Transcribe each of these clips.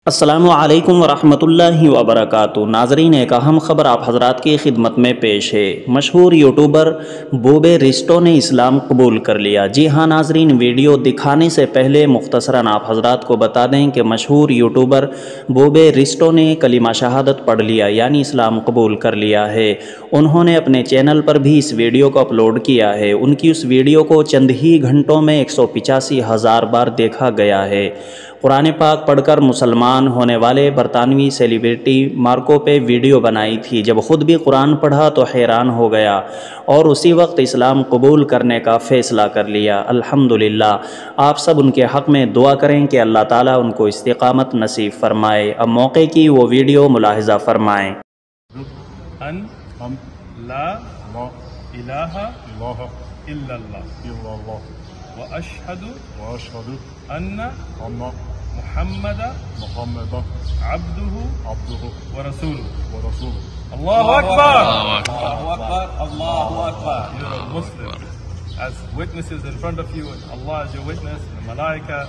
السلام علیکم ورحمۃ اللہ وبرکاتہ۔ ناظرین، ایک اہم خبر آپ حضرات کی خدمت میں پیش ہے۔ مشہور یوٹوبر بوبے رسٹو نے اسلام قبول کر لیا۔ جی ہاں ناظرین، ویڈیو دکھانے سے پہلے مختصراً آپ حضرات کو بتا دیں کہ مشہور یوٹوبر بوبے رسٹو نے کلمہ شہادت پڑھ لیا، یعنی اسلام قبول کر لیا ہے۔ انہوں نے اپنے چینل پر بھی اس ویڈیو کو اپلوڈ کیا ہے۔ ان کی اس ویڈیو کو چند ہی گھنٹوں میں 185,000 بار دیکھا گیا ہے۔ قرآن پاک پڑھ کر مسلمان ہونے والے برطانوی سیلیبریٹی مارکو پہ ویڈیو بنائی تھی۔ جب خود بھی قرآن پڑھا تو حیران ہو گیا اور اسی وقت اسلام قبول کرنے کا فیصلہ کر لیا۔ الحمدللہ، آپ سب ان کے حق میں دعا کریں کہ اللہ تعالیٰ ان کو استقامت نصیب فرمائے۔ اب موقع کی وہ ویڈیو ملاحظہ فرمائیں۔ لا الہ الا اللہ واشہد ان محمد عبدہ ورسولہ۔ اللہ اکبر، اللہ اکبر، اللہ اکبر۔ You are a Muslim. As witnesses in front of you, and Allah is your witness, and the Malaika,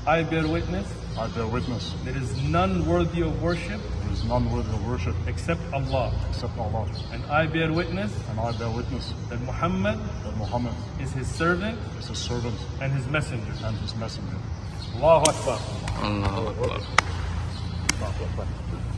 I bear witness. I bear witness. There is none worthy of worship. There is none worthy of worship except Allah. except Allah. And I bear witness And I bear witness that Muhammad that Muhammad is his servant is his servant and his messenger. and his messenger. Allahu Akbar. Allah Allahu Akbar.